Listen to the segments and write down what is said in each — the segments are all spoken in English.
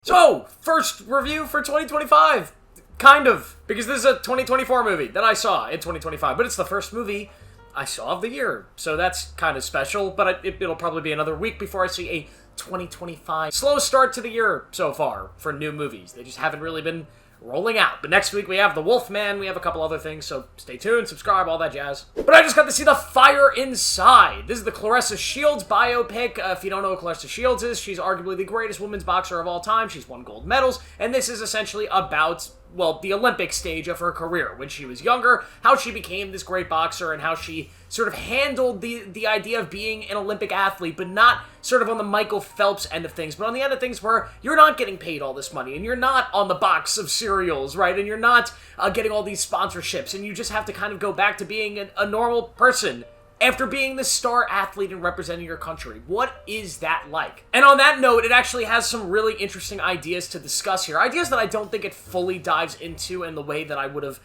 So, first review for 2025. Kind of. Because this is a 2024 movie that I saw in 2025. But it's the first movie I saw of the year. So that's kind of special. But it'll probably be another week before I see a 2025 slow start to the year so far for new movies. They just haven't really been rolling out. But next week we have The Wolfman, we have a couple other things, so stay tuned, subscribe, all that jazz. But I just got to see The Fire Inside. This is the Claressa Shields biopic. If you don't know who Claressa Shields is, she's arguably the greatest women's boxer of all time. She's won gold medals, and this is essentially about, well, the Olympic stage of her career. When she was younger, how she became this great boxer, and how she sort of handled the idea of being an Olympic athlete, but not sort of on the Michael Phelps end of things, but on the end of things where you're not getting paid all this money, and you're not on the box of cereals, right? And you're not getting all these sponsorships, and you just have to kind of go back to being a normal person after being the star athlete and representing your country. What is that like? And on that note, it actually has some really interesting ideas to discuss here. Ideas that I don't think it fully dives into in the way that I would have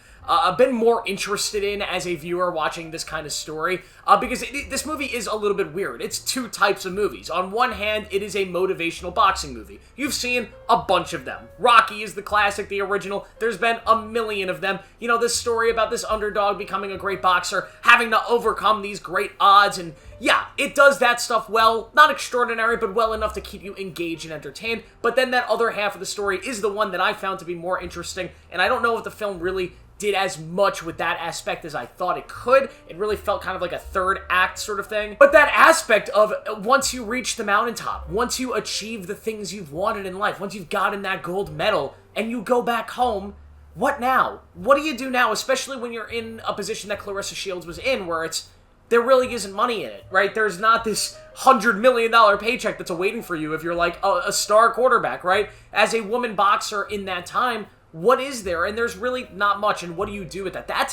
been more interested in as a viewer watching this kind of story, because this movie is a little bit weird. It's two types of movies. On one hand, it is a motivational boxing movie. You've seen a bunch of them. Rocky is the classic, the original. There's been a million of them. You know, this story about this underdog becoming a great boxer, having to overcome these great odds, and yeah, it does that stuff well. Not extraordinary, but well enough to keep you engaged and entertained. But then that other half of the story is the one that I found to be more interesting, and I don't know if the film really did as much with that aspect as I thought it could. It really felt kind of like a third act sort of thing. But that aspect of once you reach the mountaintop, once you achieve the things you've wanted in life, once you've gotten that gold medal, and you go back home, what now? What do you do now? Especially when you're in a position that Claressa Shields was in, where there really isn't money in it, right? There's not this $100 million paycheck that's awaiting for you if you're like a star quarterback, right? As a woman boxer in that time, what is there? And there's really not much, and what do you do with that? That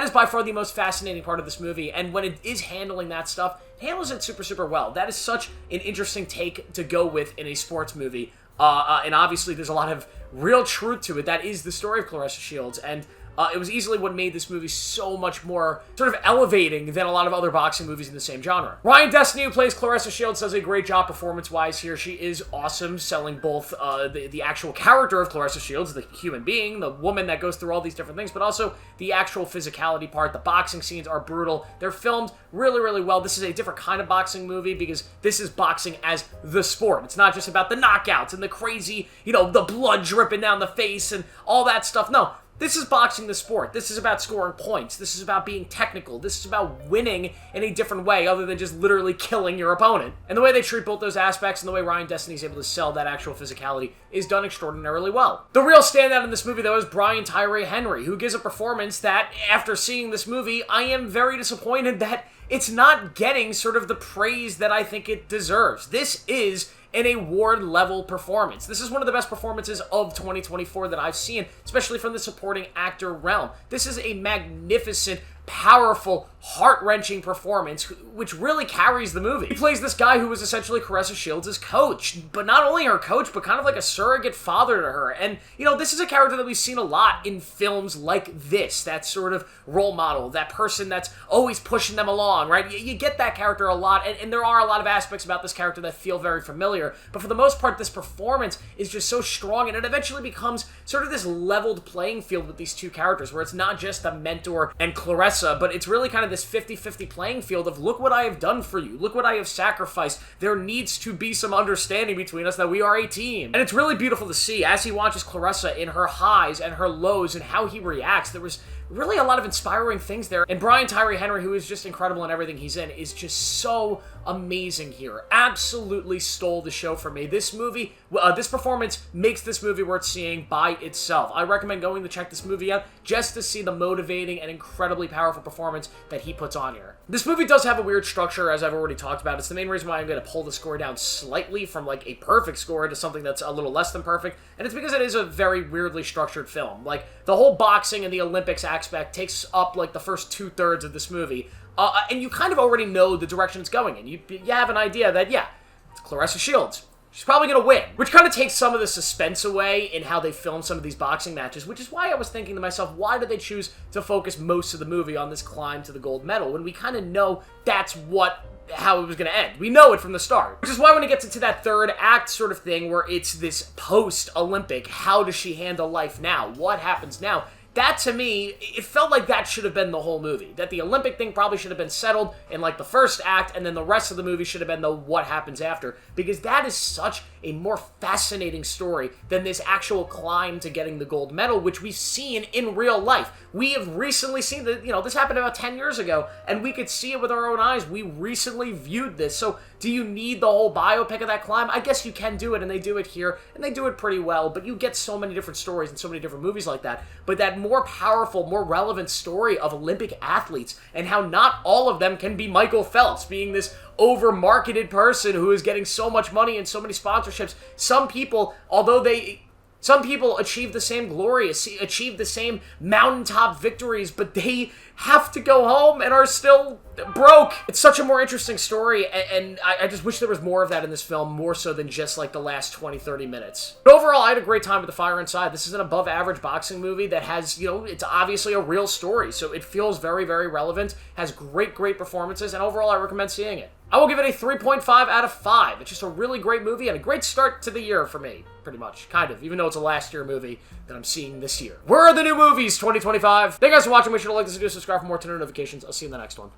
is by far the most fascinating part of this movie, and when it is handling that stuff, it handles it super, super well. That is such an interesting take to go with in a sports movie, and obviously there's a lot of real truth to it. That is the story of Claressa Shields, and it was easily what made this movie so much more sort of elevating than a lot of other boxing movies in the same genre. Ryan Destiny, who plays Claressa Shields, does a great job performance-wise here. She is awesome, selling both the actual character of Claressa Shields, the human being, the woman that goes through all these different things, but also the actual physicality part. The boxing scenes are brutal. They're filmed really, really well. This is a different kind of boxing movie because this is boxing as the sport. It's not just about the knockouts and the crazy, the blood dripping down the face and all that stuff. No. This is boxing the sport. This is about scoring points. This is about being technical. This is about winning in a different way other than just literally killing your opponent. And the way they treat both those aspects and the way Ryan Destiny is able to sell that actual physicality is done extraordinarily well. The real standout in this movie, though, is Brian Tyree Henry, who gives a performance that, after seeing this movie, I am very disappointed that it's not getting sort of the praise that I think it deserves. This is an award-level performance. This is one of the best performances of 2024 that I've seen, especially from the supporting actor realm. This is a magnificent, powerful, heart-wrenching performance, which really carries the movie. He plays this guy who was essentially Claressa Shields' coach, but not only her coach, but kind of like a surrogate father to her. And, this is a character that we've seen a lot in films like this, that sort of role model, that person that's always pushing them along, right? You get that character a lot, and there are a lot of aspects about this character that feel very familiar, but for the most part, this performance is just so strong, and it eventually becomes sort of this leveled playing field with these two characters, where it's not just the mentor and Claressa, but it's really kind of this 50-50 playing field of, look what I have done for you, look what I have sacrificed, there needs to be some understanding between us that we are a team. And it's really beautiful to see as he watches Claressa in her highs and her lows and how he reacts. There was really a lot of inspiring things there, and Brian Tyree Henry, who is just incredible in everything he's in, is just so amazing here. Absolutely stole the show for me. This movie, this performance makes this movie worth seeing by itself. I recommend going to check this movie out just to see the motivating and incredibly powerful performance that he puts on here. This movie does have a weird structure, as I've already talked about. It's the main reason why I'm going to pull the score down slightly from like a perfect score to something that's a little less than perfect, and it's because it is a very weirdly structured film. Like, the whole boxing and the Olympics aspect takes up like the first 2/3 of this movie, and you kind of already know the direction it's going in. You have an idea that, yeah, it's Claressa Shields. She's probably going to win, which kind of takes some of the suspense away in how they film some of these boxing matches, which is why I was thinking to myself, why did they choose to focus most of the movie on this climb to the gold medal when we kind of know that's what how it was going to end. We know it from the start. Which is why when it gets into that third act sort of thing where it's this post-Olympic, how does she handle life now? What happens now? That, to me, it felt like that should have been the whole movie. That the Olympic thing probably should have been settled in, like, the first act, and then the rest of the movie should have been the what happens after. Because that is such a more fascinating story than this actual climb to getting the gold medal, which we've seen in real life. We have recently seen that, this happened about 10 years ago, and we could see it with our own eyes. We recently viewed this. So, do you need the whole biopic of that climb? I guess you can do it, and they do it here, and they do it pretty well, but you get so many different stories and so many different movies like that. But that more powerful, more relevant story of Olympic athletes and how not all of them can be Michael Phelps, being this over-marketed person who is getting so much money and so many sponsorships. Some people achieve the same glory, achieve the same mountaintop victories, but they have to go home and are still broke. It's such a more interesting story, and I just wish there was more of that in this film, more so than just like the last 20-30 minutes. But overall, I had a great time with The Fire Inside. This is an above-average boxing movie that has, it's obviously a real story, so it feels very, very relevant, has great, great performances, and overall, I recommend seeing it. I will give it a 3.5 out of 5. It's just a really great movie and a great start to the year for me, pretty much. Kind of, even though it's a last year movie that I'm seeing this year. Where are the new movies 2025? Thank you guys for watching. Make sure to like this video, subscribe for more notifications. I'll see you in the next one.